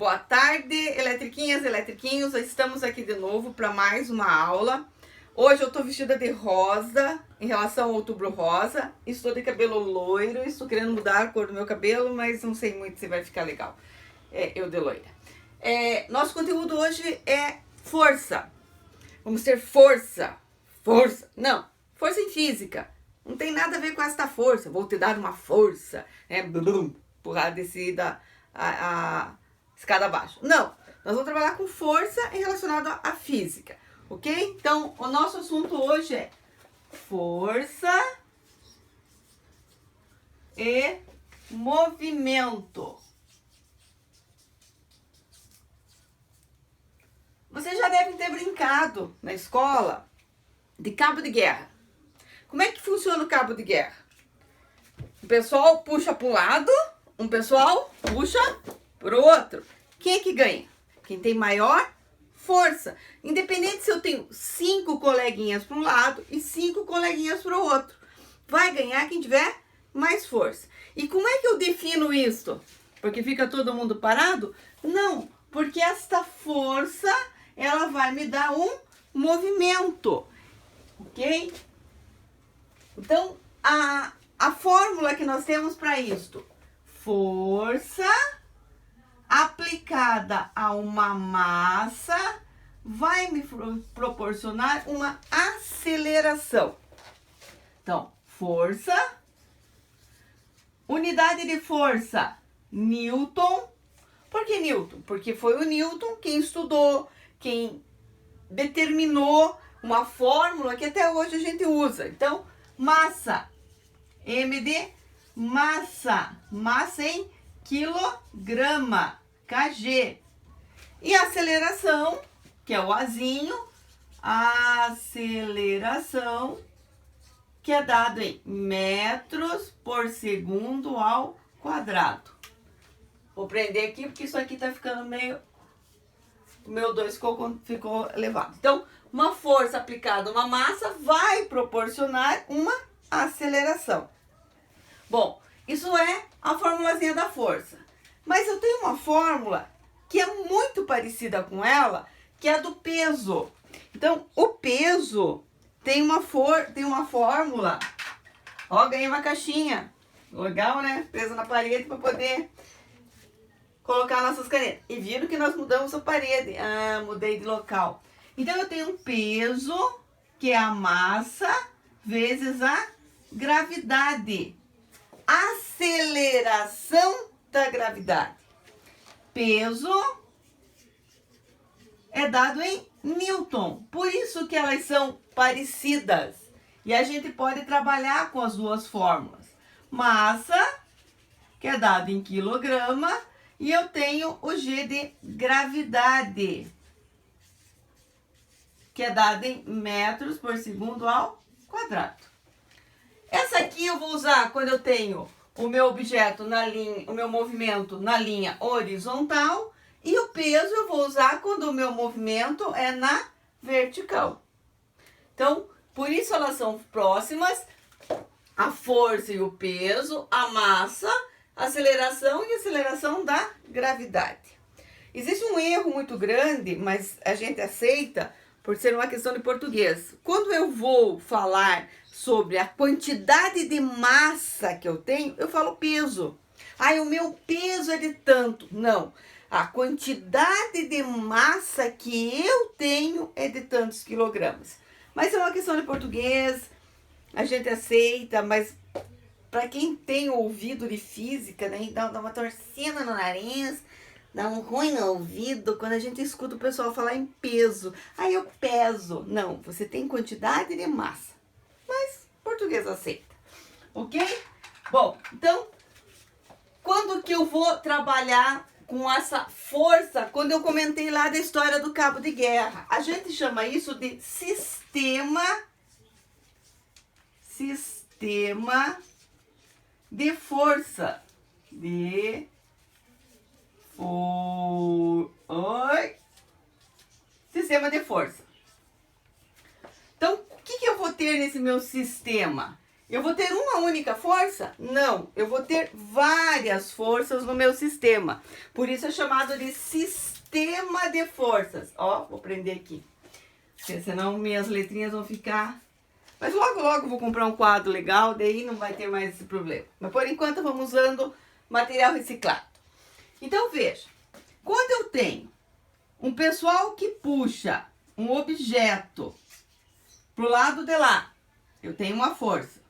Boa tarde, eletriquinhas, eletriquinhos. Estamos aqui de novo para mais uma aula. Hoje eu tô vestida de rosa, em relação ao Outubro Rosa. Estou de cabelo loiro, estou querendo mudar a cor do meu cabelo, mas não sei muito se vai ficar legal. Eu de loira. Nosso conteúdo hoje é força. Vamos ter força. Força. Não, força em física. Não tem nada a ver com esta força. Vou te dar uma força. Empurrar, descer a escada abaixo. Não, nós vamos trabalhar com força relacionada à física, ok? Então, o nosso assunto hoje é força e movimento. Vocês já devem ter brincado na escola de cabo de guerra. Como é que funciona o cabo de guerra? O pessoal puxa para um lado, um pessoal puxa para o outro. Quem é que ganha? Quem tem maior força. Independente se eu tenho 5 coleguinhas para um lado e 5 coleguinhas para o outro. Vai ganhar quem tiver mais força. E como é que eu defino isso? Porque fica todo mundo parado? Não, porque esta força, ela vai me dar um movimento, ok? Então, a fórmula que nós temos para isto: força aplicada a uma massa vai me proporcionar uma aceleração. Então, força, unidade de força, Newton. Por que Newton? Porque foi o Newton quem estudou, quem determinou uma fórmula que até hoje a gente usa. Então, massa, M de massa, massa em quilograma, kg. E aceleração, que é o Azinho, aceleração, que é dado em metros por segundo ao quadrado. Vou prender aqui porque isso aqui tá ficando meio... O meu 2 ficou elevado. Então, uma força aplicada a uma massa vai proporcionar uma aceleração. Bom, isso é a formulazinha da força. Mas eu tenho uma fórmula que é muito parecida com ela, que é a do peso. Então, o peso tem uma fórmula. Ó, ganhei uma caixinha. Legal, né? Presa na parede para poder colocar nossas canetas. E viram que nós mudamos a parede. Mudei de local. Então, eu tenho um peso, que é a massa, vezes a gravidade. Aceleração da gravidade. Peso é dado em Newton. Por isso que elas são parecidas. E a gente pode trabalhar com as duas fórmulas. Massa, que é dado em quilograma, e eu tenho o G de gravidade, que é dado em metros por segundo ao quadrado. Essa aqui eu vou usar quando eu tenho o meu objeto na linha, o meu movimento na linha horizontal, e o peso eu vou usar quando o meu movimento é na vertical. Então, por isso elas são próximas, a força e o peso, a massa, a aceleração e a aceleração da gravidade. Existe um erro muito grande, mas a gente aceita por ser uma questão de português. Quando eu vou falar sobre a quantidade de massa que eu tenho, eu falo peso. O meu peso é de tanto. Não, a quantidade de massa que eu tenho é de tantos quilogramas. Mas é uma questão de português, a gente aceita, mas para quem tem ouvido de física, né, dá uma torcida no nariz, dá um ruim no ouvido quando a gente escuta o pessoal falar em peso. Eu peso. Não, você tem quantidade de massa. Mas português aceita, ok? Bom, então, quando que eu vou trabalhar com essa força? Quando eu comentei lá da história do cabo de guerra. A gente chama isso de sistema de força. Sistema de força. Então, o que eu vou ter nesse meu sistema? Eu vou ter uma única força? Não, eu vou ter várias forças no meu sistema. Por isso é chamado de sistema de forças. Ó, vou prender aqui, porque senão minhas letrinhas vão ficar... Mas logo, logo eu vou comprar um quadro legal, daí não vai ter mais esse problema. Mas por enquanto vamos usando material reciclado. Então veja, quando eu tenho um pessoal que puxa um objeto pro lado de lá, eu tenho uma força.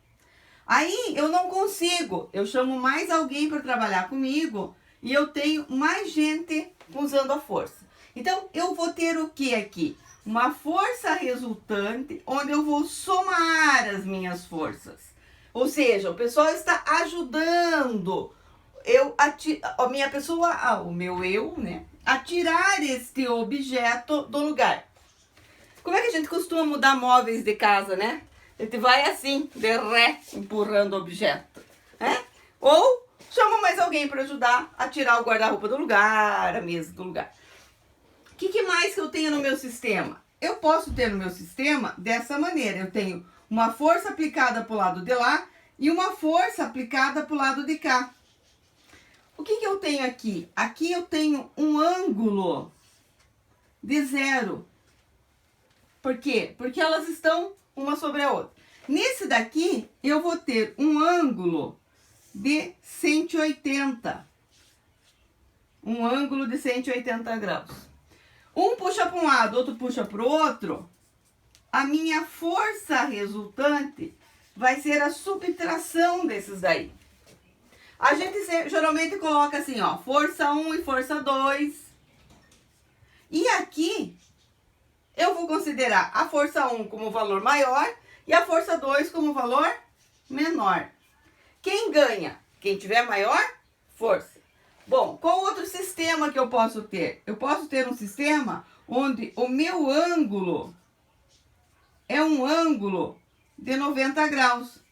Aí eu não consigo, eu chamo mais alguém para trabalhar comigo e eu tenho mais gente usando a força. Então eu vou ter o que aqui? Uma força resultante onde eu vou somar as minhas forças. Ou seja, o pessoal está ajudando a minha pessoa, o meu eu, né, a tirar este objeto do lugar. Como é que a gente costuma mudar móveis de casa, né? A gente vai assim, de ré, empurrando o objeto, né? Ou chama mais alguém para ajudar a tirar o guarda-roupa do lugar, a mesa do lugar. O que mais que eu tenho no meu sistema? Eu posso ter no meu sistema dessa maneira. Eu tenho uma força aplicada para o lado de lá e uma força aplicada para o lado de cá. O que eu tenho aqui? Aqui eu tenho um ângulo de 0. Por quê? Porque elas estão uma sobre a outra. Nesse daqui, eu vou ter um ângulo de 180. Um ângulo de 180 graus. Um puxa para um lado, outro puxa para o outro. A minha força resultante vai ser a subtração desses daí. A gente geralmente coloca assim, ó, força 1 e força 2. E aqui, eu vou considerar a força 1 como valor maior e a força 2 como valor menor. Quem ganha? Quem tiver maior força. Bom, qual outro sistema que eu posso ter? Eu posso ter um sistema onde o meu ângulo é um ângulo de 90 graus.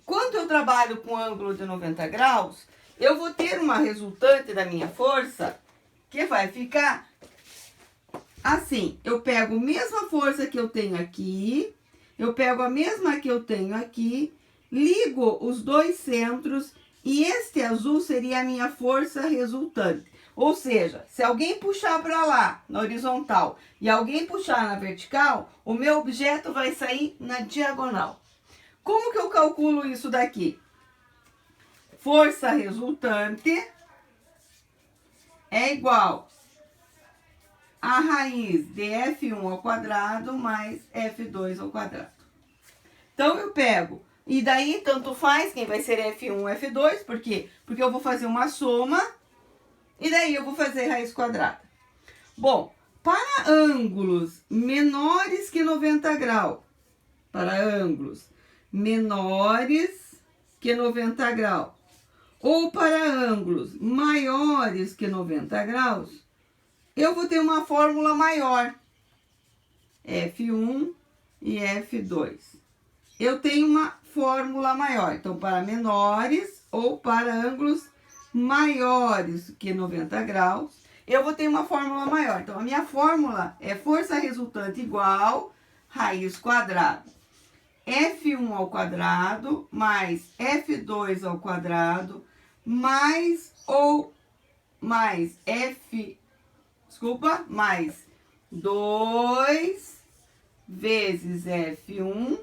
Quando eu trabalho com ângulo de 90 graus, eu vou ter uma resultante da minha força que vai ficar assim. Eu pego a mesma força que eu tenho aqui, eu pego a mesma que eu tenho aqui, ligo os dois centros e este azul seria a minha força resultante. Ou seja, se alguém puxar para lá, na horizontal, e alguém puxar na vertical, o meu objeto vai sair na diagonal. Como que eu calculo isso daqui? Força resultante é igual a raiz de F1 ao quadrado mais F2 ao quadrado. Então, eu pego, e daí tanto faz quem vai ser F1 ou F2, por quê? Porque eu vou fazer uma soma, e daí eu vou fazer raiz quadrada. Bom, para ângulos menores que 90 graus, para ângulos menores que 90 graus, ou para ângulos maiores que 90 graus, eu vou ter uma fórmula maior, F1 e F2. Eu tenho uma fórmula maior, então para menores ou para ângulos maiores que 90 graus, eu vou ter uma fórmula maior. Então, a minha fórmula é força resultante igual raiz quadrada F1 ao quadrado mais F2 ao quadrado mais mais 2 vezes F1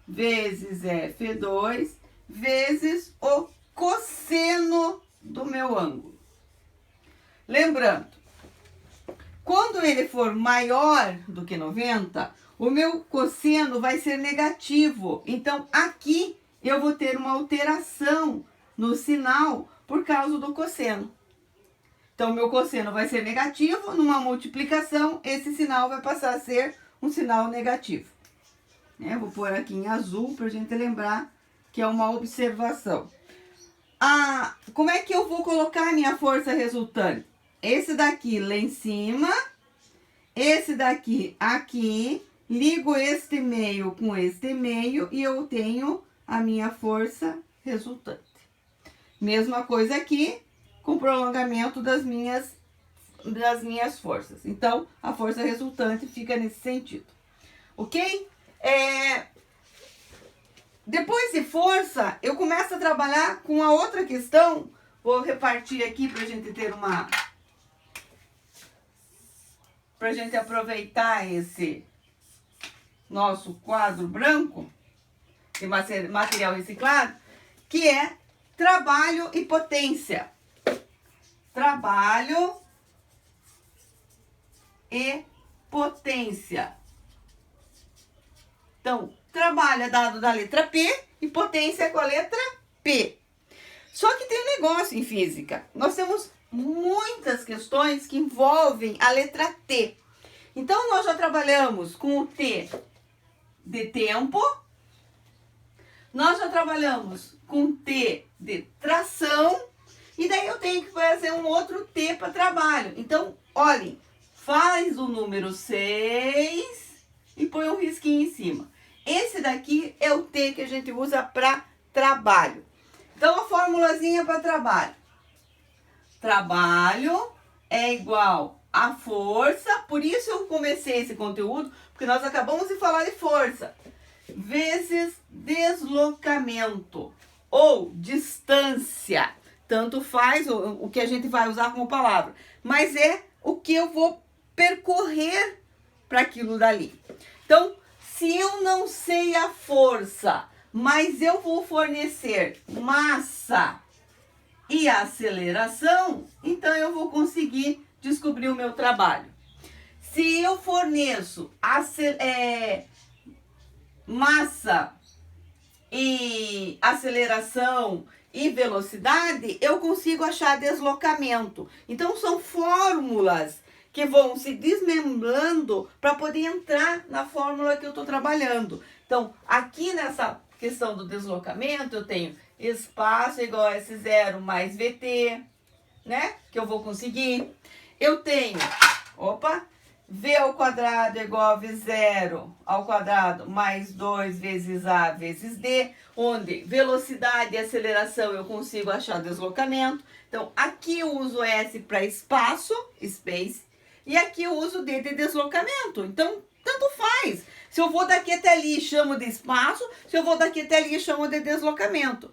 vezes F2 vezes o cosseno do meu ângulo. Lembrando, quando ele for maior do que 90, o meu cosseno vai ser negativo. Então, aqui eu vou ter uma alteração no sinal por causa do cosseno. Então, o meu cosseno vai ser negativo. Numa multiplicação, esse sinal vai passar a ser um sinal negativo. Vou pôr aqui em azul para a gente lembrar que é uma observação. Como é que eu vou colocar a minha força resultante? Esse daqui lá em cima, esse daqui aqui, ligo este meio com este meio e eu tenho a minha força resultante. Mesma coisa aqui, com prolongamento das minhas forças. Então, a força resultante fica nesse sentido. Ok? Depois de força, eu começo a trabalhar com a outra questão. Vou repartir aqui para a gente ter uma... para a gente aproveitar esse nosso quadro branco de material reciclado, que é trabalho e potência. Trabalho e potência. Então, trabalho é dado da letra P e potência é com a letra P. Só que tem um negócio em física. Nós temos muitas questões que envolvem a letra T. Então, nós já trabalhamos com o T de tempo. Nós já trabalhamos com o T de tração. E daí eu tenho que fazer um outro T para trabalho. Então, olhem, faz o número 6 e põe um risquinho em cima. Esse daqui é o T que a gente usa para trabalho. Então, a formulazinha para trabalho. Trabalho é igual a força, por isso eu comecei esse conteúdo, porque nós acabamos de falar de força, vezes deslocamento ou distância. Tanto faz o que a gente vai usar como palavra, mas é o que eu vou percorrer para aquilo dali. Então, se eu não sei a força, mas eu vou fornecer massa e aceleração, então eu vou conseguir descobrir o meu trabalho. Se eu forneço massa e aceleração e velocidade, eu consigo achar deslocamento. Então, são fórmulas que vão se desmembrando para poder entrar na fórmula que eu estou trabalhando. Então, aqui nessa questão do deslocamento, eu tenho espaço igual a S0 mais VT, né? Que eu vou conseguir. Eu tenho, V ao quadrado é igual a V0 ao quadrado mais 2 vezes A vezes D, onde velocidade e aceleração eu consigo achar deslocamento. Então, aqui eu uso S para espaço, space, e aqui eu uso D de deslocamento. Então, tanto faz. Se eu vou daqui até ali, chamo de espaço. Se eu vou daqui até ali, chamo de deslocamento.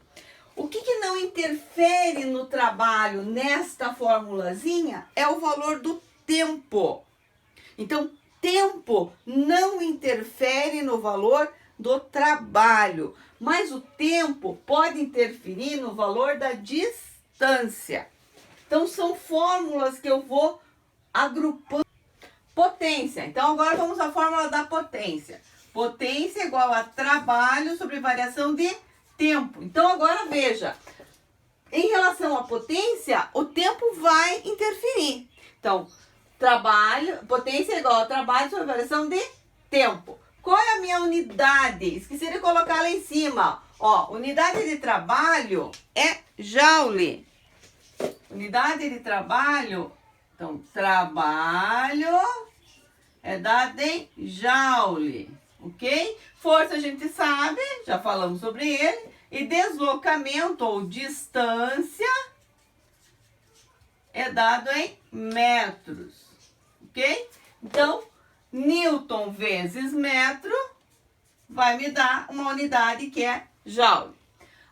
O que não interfere no trabalho nesta formulazinha é o valor do tempo. Então, tempo não interfere no valor do trabalho, mas o tempo pode interferir no valor da distância. Então, são fórmulas que eu vou agrupando. Potência. Então, agora vamos à fórmula da potência. Potência é igual a trabalho sobre variação de tempo. Então, agora veja, em relação à potência, o tempo vai interferir. Então, potência é igual a trabalho sobre variação de tempo. Qual é a minha unidade? Esqueci de colocar lá em cima. Ó, unidade de trabalho é joule. Unidade de trabalho, então, trabalho é dado em joule, ok? Força a gente sabe, já falamos sobre ele. E deslocamento ou distância é dado em metros, ok? Então, Newton vezes metro vai me dar uma unidade que é joule.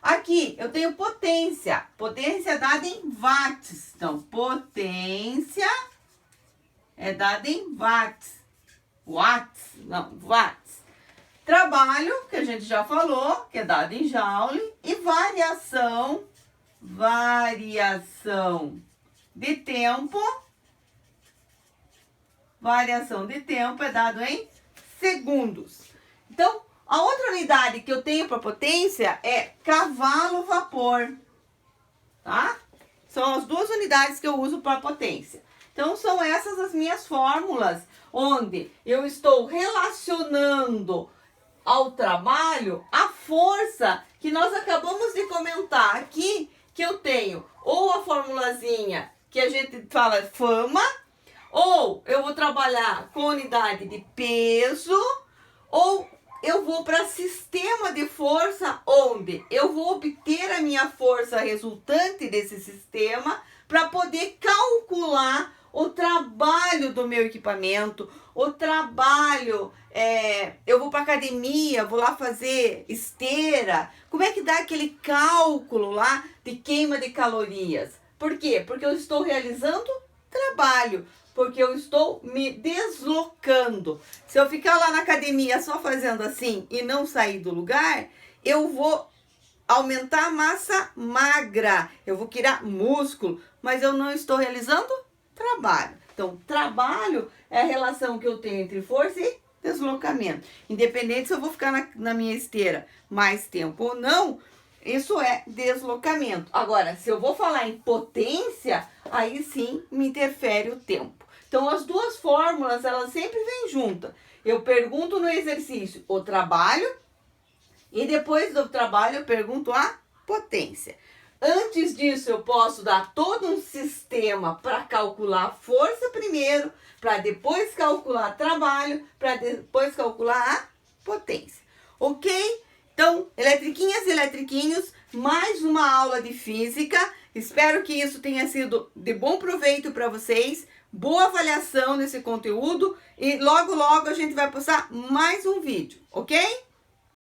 Aqui eu tenho potência. Potência é dada em watts. Então, potência é dada em watts. Watts. Trabalho, que a gente já falou, que é dado em joule. E variação de tempo. Variação de tempo é dado em segundos. Então, a outra unidade que eu tenho para potência é cavalo-vapor, tá? São as duas unidades que eu uso para potência. Então, são essas as minhas fórmulas, onde eu estou relacionando ao trabalho a força que nós acabamos de comentar aqui, que eu tenho ou a formulazinha que a gente fala fama, ou eu vou trabalhar com unidade de peso, ou eu vou para sistema de força, onde eu vou obter a minha força resultante desse sistema para poder calcular o trabalho do meu equipamento, o trabalho, eu vou para academia, vou lá fazer esteira, como é que dá aquele cálculo lá de queima de calorias? Por quê? Porque eu estou realizando trabalho, porque eu estou me deslocando. Se eu ficar lá na academia só fazendo assim e não sair do lugar, eu vou aumentar a massa magra, eu vou criar músculo, mas eu não estou realizando trabalho. Então, trabalho é a relação que eu tenho entre força e deslocamento. Independente se eu vou ficar na minha esteira mais tempo ou não, isso é deslocamento. Agora, se eu vou falar em potência, aí sim me interfere o tempo. Então, as duas fórmulas, elas sempre vêm juntas. Eu pergunto no exercício o trabalho e depois do trabalho eu pergunto a potência. Antes disso, eu posso dar todo um sistema para calcular a força primeiro, para depois calcular trabalho, para depois calcular a potência. Ok? Então, eletriquinhas e eletriquinhos, mais uma aula de física. Espero que isso tenha sido de bom proveito para vocês. Boa avaliação nesse conteúdo e logo, logo a gente vai postar mais um vídeo, ok?